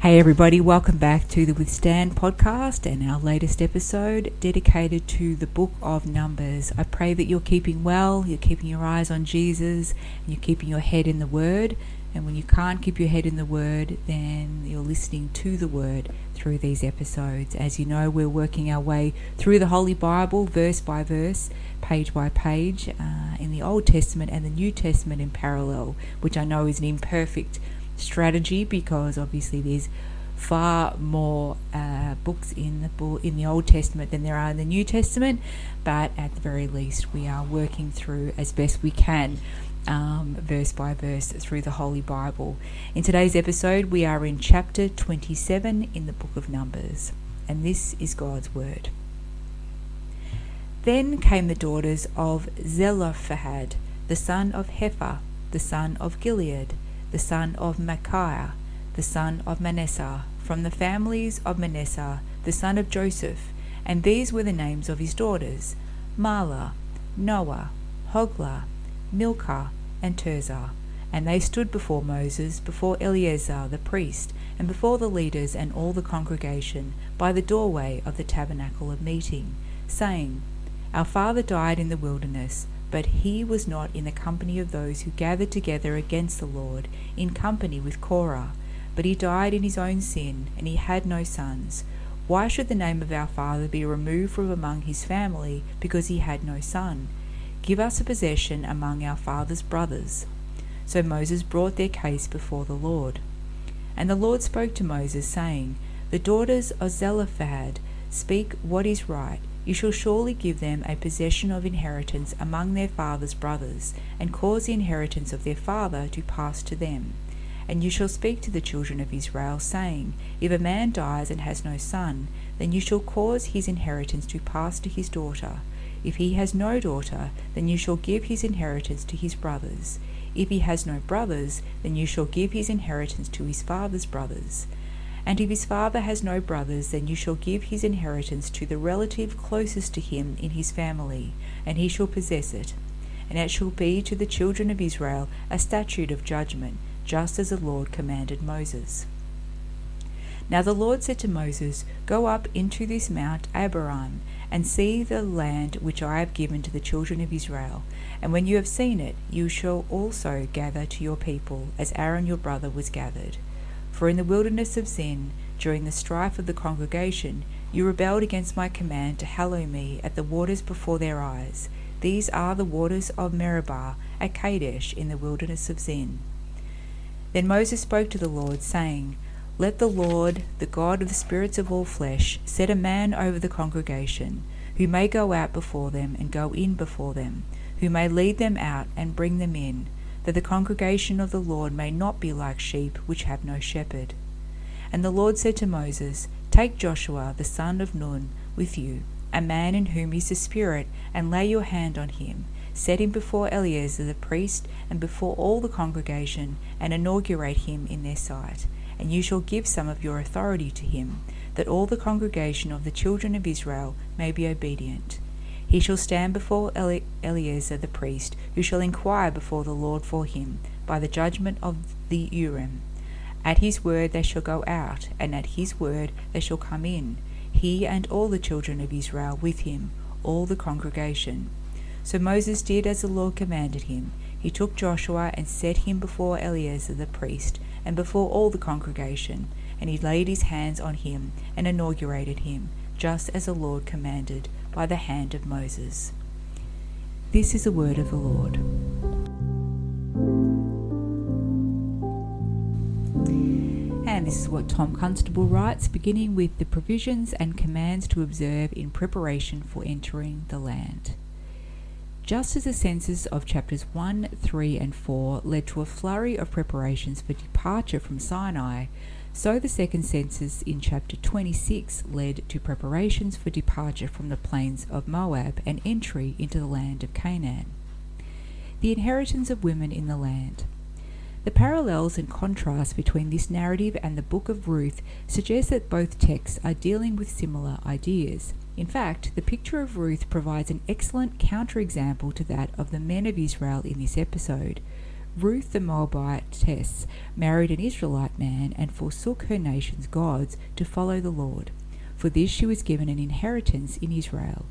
Hey everybody, welcome back to the Withstand podcast and our latest episode dedicated to the book of Numbers. I pray that you're keeping well, you're keeping your eyes on Jesus, and you're keeping your head in the Word. And when you can't keep your head in the Word, then you're listening to the Word through these episodes. As you know, we're working our way through the Holy Bible, verse by verse, page by page, in the Old Testament and the New Testament in parallel, which I know is an imperfect strategy because obviously there's far more books in the Old Testament than there are in the New Testament, but at the very least we are working through as best we can verse by verse through the Holy Bible. In today's episode we are in chapter 27 in the book of Numbers, and this is God's word. Then came the daughters of Zelophehad, the son of Hepher, the son of Gilead, the son of Machir, the son of Manasseh, from the families of Manasseh, the son of Joseph. And these were the names of his daughters: Mahlah, Noah, Hoglah, Milcah, and Tirzah. And they stood before Moses, before Eleazar the priest, and before the leaders and all the congregation, by the doorway of the tabernacle of meeting, saying, Our father died in the wilderness, but he was not in the company of those who gathered together against the Lord, in company with Korah. But he died in his own sin, and he had no sons. Why should the name of our father be removed from among his family, because he had no son? Give us a possession among our father's brothers. So Moses brought their case before the Lord. And the Lord spoke to Moses, saying, The daughters of Zelophehad speak what is right. You shall surely give them a possession of inheritance among their father's brothers, and cause the inheritance of their father to pass to them. And you shall speak to the children of Israel, saying, If a man dies and has no son, then you shall cause his inheritance to pass to his daughter. If he has no daughter, then you shall give his inheritance to his brothers. If he has no brothers, then you shall give his inheritance to his father's brothers. And if his father has no brothers, then you shall give his inheritance to the relative closest to him in his family, and he shall possess it. And it shall be to the children of Israel a statute of judgment, just as the Lord commanded Moses. Now the Lord said to Moses, Go up into this Mount Abarim, and see the land which I have given to the children of Israel. And when you have seen it, you shall also gather to your people, as Aaron your brother was gathered. For in the wilderness of Zin, during the strife of the congregation, you rebelled against my command to hallow me at the waters before their eyes. These are the waters of Meribah at Kadesh in the wilderness of Zin. Then Moses spoke to the Lord, saying, Let the Lord, the God of the spirits of all flesh, set a man over the congregation, who may go out before them and go in before them, who may lead them out and bring them in, that the congregation of the Lord may not be like sheep which have no shepherd. And the Lord said to Moses, Take Joshua the son of Nun with you, a man in whom is the Spirit, and lay your hand on him. Set him before Eleazar the priest and before all the congregation, and inaugurate him in their sight. And you shall give some of your authority to him, that all the congregation of the children of Israel may be obedient. He shall stand before Eleazar the priest, who shall inquire before the Lord for him, by the judgment of the Urim. At his word they shall go out, and at his word they shall come in, he and all the children of Israel with him, all the congregation. So Moses did as the Lord commanded him. He took Joshua and set him before Eleazar the priest, and before all the congregation, and he laid his hands on him, and inaugurated him, just as the Lord commanded, by the hand of Moses. This is the word of the Lord. And this is what Tom Constable writes, beginning with the provisions and commands to observe in preparation for entering the land. Just as the census of chapters 1, 3, and 4 led to a flurry of preparations for departure from Sinai, so the second census in chapter 26 led to preparations for departure from the plains of Moab and entry into the land of Canaan. The inheritance of women in the land. The parallels and contrasts between this narrative and the book of Ruth suggest that both texts are dealing with similar ideas. In fact, the picture of Ruth provides an excellent counterexample to that of the men of Israel in this episode. Ruth the Moabitess married an Israelite man and forsook her nation's gods to follow the Lord. For this she was given an inheritance in Israel.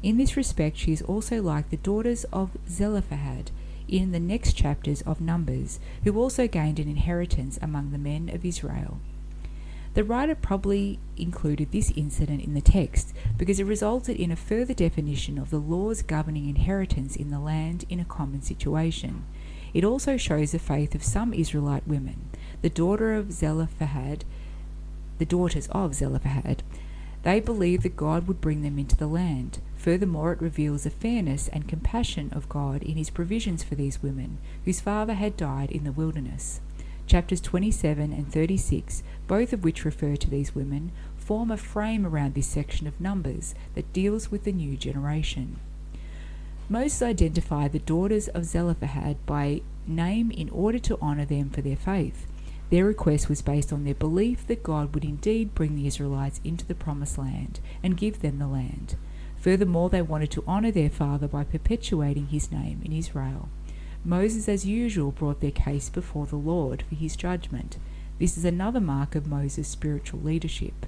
In this respect she is also like the daughters of Zelophehad in the next chapters of Numbers, who also gained an inheritance among the men of Israel. The writer probably included this incident in the text because it resulted in a further definition of the laws governing inheritance in the land in a common situation. It also shows the faith of some Israelite women, the daughters of Zelophehad. They believed that God would bring them into the land. Furthermore, it reveals the fairness and compassion of God in his provisions for these women, whose father had died in the wilderness. Chapters 27 and 36, both of which refer to these women, form a frame around this section of Numbers that deals with the new generation. Moses identified the daughters of Zelophehad by name in order to honour them for their faith. Their request was based on their belief that God would indeed bring the Israelites into the promised land and give them the land. Furthermore, they wanted to honour their father by perpetuating his name in Israel. Moses, as usual, brought their case before the Lord for his judgment. This is another mark of Moses' spiritual leadership.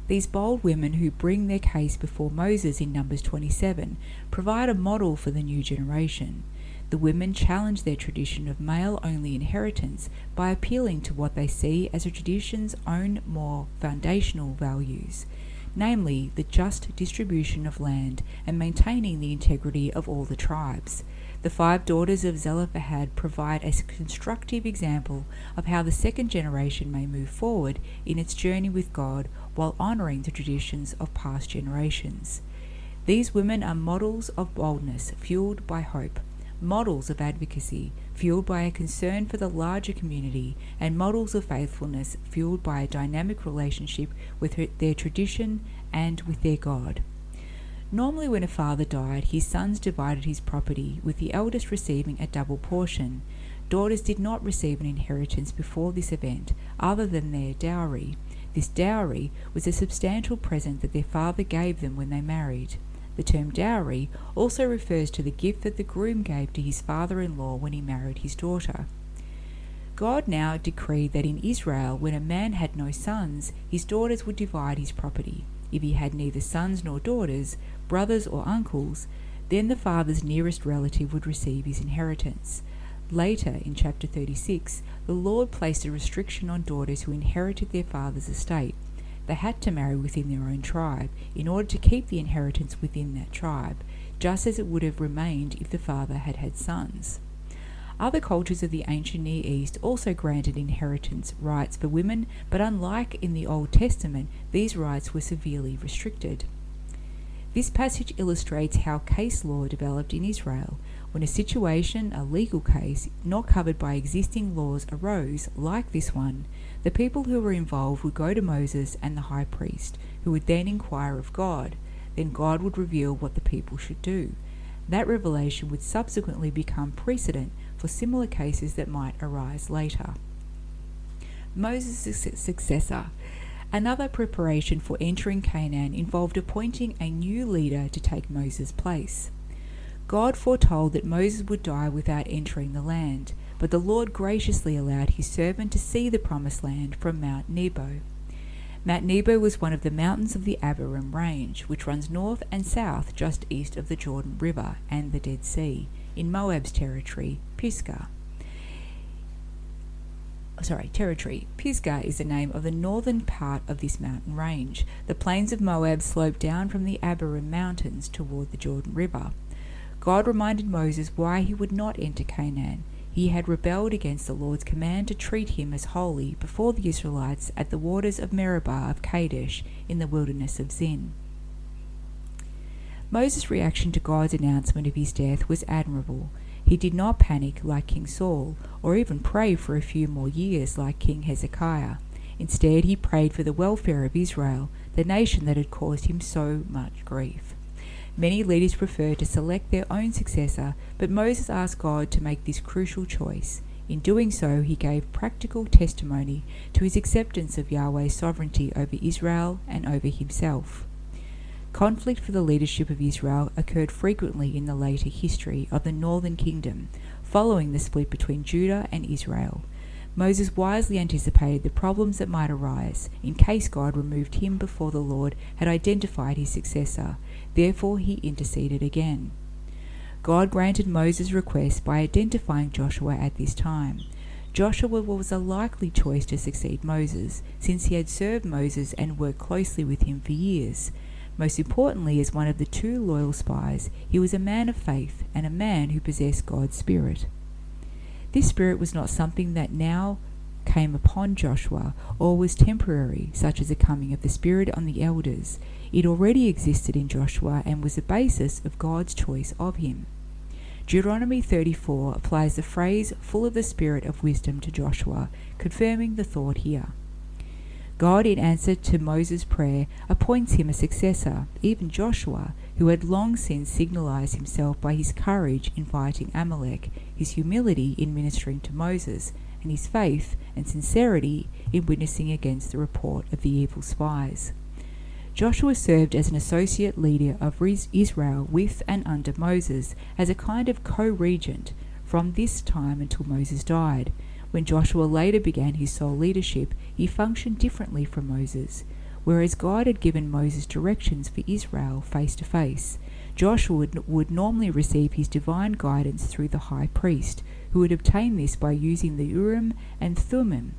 These bold women who bring their case before Moses in Numbers 27 provide a model for the new generation. The women challenge their tradition of male-only inheritance by appealing to what they see as a tradition's own more foundational values, namely the just distribution of land and maintaining the integrity of all the tribes. The 5 daughters of Zelophehad provide a constructive example of how the second generation may move forward in its journey with God while honouring the traditions of past generations. These women are models of boldness fueled by hope, models of advocacy fueled by a concern for the larger community, and models of faithfulness fueled by a dynamic relationship with their tradition and with their God. Normally when a father died, his sons divided his property, with the eldest receiving a double portion. Daughters did not receive an inheritance before this event, other than their dowry. This dowry was a substantial present that their father gave them when they married. The term dowry also refers to the gift that the groom gave to his father-in-law when he married his daughter. God now decreed that in Israel, when a man had no sons, his daughters would divide his property. If he had neither sons nor daughters, brothers or uncles, then the father's nearest relative would receive his inheritance. Later, in chapter 36, the Lord placed a restriction on daughters who inherited their father's estate. They had to marry within their own tribe in order to keep the inheritance within that tribe, just as it would have remained if the father had had sons. Other cultures of the ancient Near East also granted inheritance rights for women, but unlike in the Old Testament, these rights were severely restricted. This passage illustrates how case law developed in Israel. When a situation, a legal case, not covered by existing laws arose, like this one, the people who were involved would go to Moses and the high priest, who would then inquire of God. Then God would reveal what the people should do. That revelation would subsequently become precedent for similar cases that might arise later. Moses' successor. Another preparation for entering Canaan involved appointing a new leader to take Moses' place. God foretold that Moses would die without entering the land, but the Lord graciously allowed his servant to see the promised land from Mount Nebo. Mount Nebo was one of the mountains of the Abarim Range, which runs north and south just east of the Jordan River and the Dead Sea, in Moab's territory, Pisgah. Pisgah is the name of the northern part of this mountain range. The plains of Moab slope down from the Abarim Mountains toward the Jordan River. God reminded Moses why he would not enter Canaan. He had rebelled against the Lord's command to treat him as holy before the Israelites at the waters of Meribah of Kadesh in the wilderness of Zin. Moses' reaction to God's announcement of his death was admirable. He did not panic like King Saul, or even pray for a few more years like King Hezekiah. Instead, he prayed for the welfare of Israel, the nation that had caused him so much grief. Many leaders prefer to select their own successor, but Moses asked God to make this crucial choice. In doing so, he gave practical testimony to his acceptance of Yahweh's sovereignty over Israel and over himself. Conflict for the leadership of Israel occurred frequently in the later history of the northern kingdom, following the split between Judah and Israel. Moses wisely anticipated the problems that might arise in case God removed him before the Lord had identified his successor. Therefore he interceded again. God granted Moses' request by identifying Joshua at this time. Joshua was a likely choice to succeed Moses, since he had served Moses and worked closely with him for years. Most importantly, as one of the 2 loyal spies, he was a man of faith and a man who possessed God's Spirit. This Spirit was not something that now came upon Joshua or was temporary, such as the coming of the Spirit on the elders. It already existed in Joshua and was the basis of God's choice of him. Deuteronomy 34 applies the phrase full of the spirit of wisdom to Joshua, confirming the thought here. God, in answer to Moses' prayer, appoints him a successor, even Joshua, who had long since signalized himself by his courage in fighting Amalek, his humility in ministering to Moses, and his faith and sincerity in witnessing against the report of the evil spies. Joshua served as an associate leader of Israel with and under Moses, as a kind of co-regent from this time until Moses died. When Joshua later began his sole leadership, he functioned differently from Moses. Whereas God had given Moses directions for Israel face to face, Joshua would normally receive his divine guidance through the high priest, who would obtain this by using the Urim and Thummim.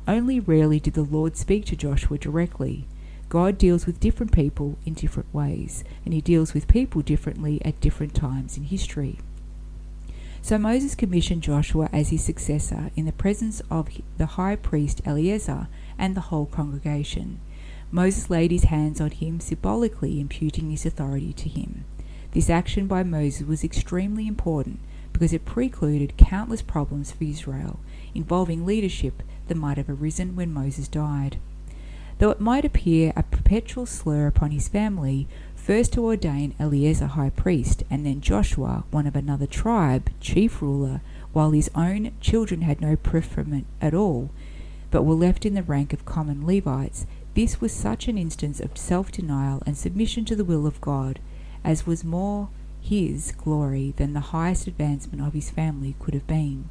Only rarely did the Lord speak to Joshua directly. God deals with different people in different ways, and he deals with people differently at different times in history. So Moses commissioned Joshua as his successor in the presence of the high priest Eleazar and the whole congregation. Moses laid his hands on him, symbolically imputing his authority to him. This action by Moses was extremely important because it precluded countless problems for Israel involving leadership that might have arisen when Moses died. Though it might appear a perpetual slur upon his family, first to ordain Eleazar high priest, and then Joshua, one of another tribe, chief ruler, while his own children had no preferment at all, but were left in the rank of common Levites, this was such an instance of self-denial and submission to the will of God, as was more his glory than the highest advancement of his family could have been.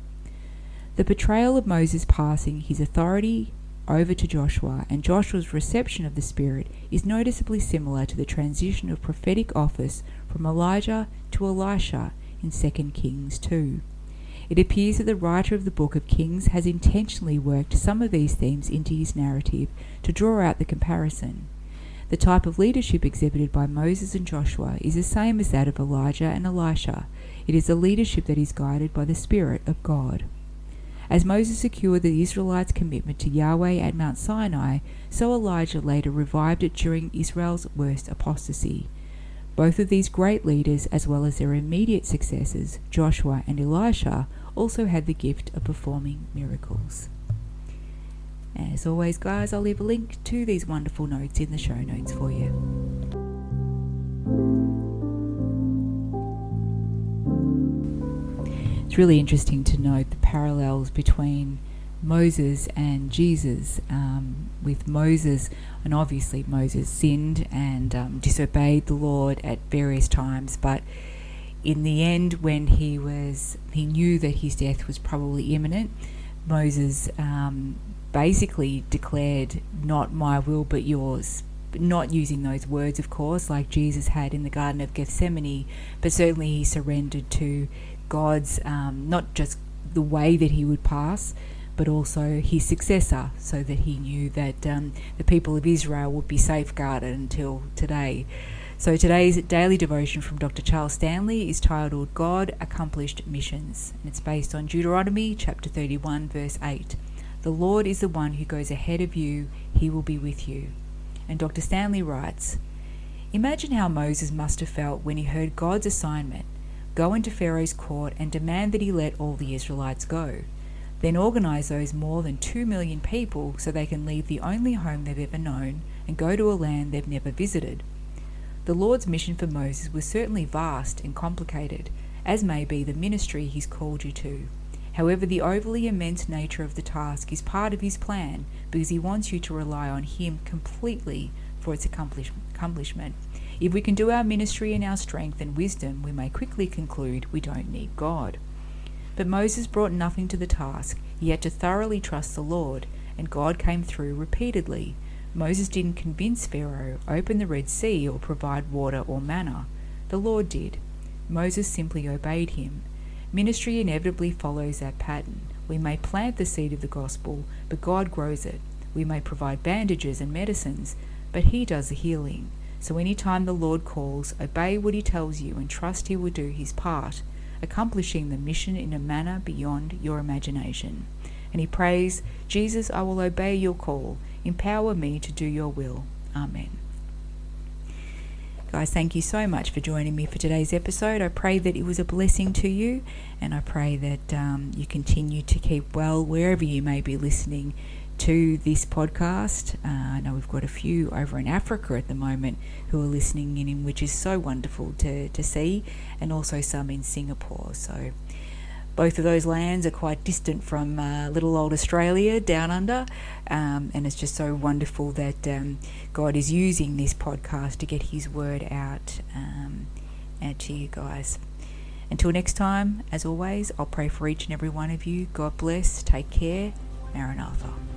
The betrayal of Moses passing his authority over to Joshua and Joshua's reception of the Spirit is noticeably similar to the transition of prophetic office from Elijah to Elisha in 2 Kings 2. It appears that the writer of the book of Kings has intentionally worked some of these themes into his narrative to draw out the comparison. The type of leadership exhibited by Moses and Joshua is the same as that of Elijah and Elisha. It is a leadership that is guided by the Spirit of God. As Moses secured the Israelites' commitment to Yahweh at Mount Sinai, so Elijah later revived it during Israel's worst apostasy. Both of these great leaders, as well as their immediate successors, Joshua and Elisha, also had the gift of performing miracles. As always, guys, I'll leave a link to these wonderful notes in the show notes for you. It's really interesting to note the parallels between Moses and Jesus. With Moses, and obviously Moses sinned and disobeyed the Lord at various times, but in the end, when he knew that his death was probably imminent, Moses basically declared, "Not my will but yours," not using those words, of course, like Jesus had in the Garden of Gethsemane, but certainly he surrendered to God's, not just the way that he would pass, but also his successor, so that he knew that the people of Israel would be safeguarded until today. So today's daily devotion from Dr. Charles Stanley is titled God Accomplished Missions, and it's based on Deuteronomy chapter 31 verse 8. The Lord is the one who goes ahead of you, he will be with you. And Dr. Stanley writes, imagine how Moses must have felt when he heard God's assignment, go into Pharaoh's court and demand that he let all the Israelites go. Then organize those more than 2 million people so they can leave the only home they've ever known and go to a land they've never visited. The Lord's mission for Moses was certainly vast and complicated, as may be the ministry he's called you to. However, the overly immense nature of the task is part of his plan because he wants you to rely on him completely for its accomplishment. If we can do our ministry in our strength and wisdom, we may quickly conclude we don't need God. But Moses brought nothing to the task. He had to thoroughly trust the Lord, and God came through repeatedly. Moses didn't convince Pharaoh, open the Red Sea, or provide water or manna. The Lord did. Moses simply obeyed him. Ministry inevitably follows that pattern. We may plant the seed of the gospel, but God grows it. We may provide bandages and medicines, but He does the healing. So any time the Lord calls, obey what He tells you and trust He will do His part, accomplishing the mission in a manner beyond your imagination. And he prays, Jesus, I will obey your call. Empower me to do your will. Amen. Guys, thank you so much for joining me for today's episode. I pray that it was a blessing to you, and I pray that you continue to keep well wherever you may be listening to this podcast. I know we've got a few over in Africa at the moment who are listening in, which is so wonderful to see, and also some in Singapore. So both of those lands are quite distant from little old Australia down under, and it's just so wonderful that God is using this podcast to get His word out to you guys. Until next time, as always, I'll pray for each and every one of you. God bless. Take care. Maranatha.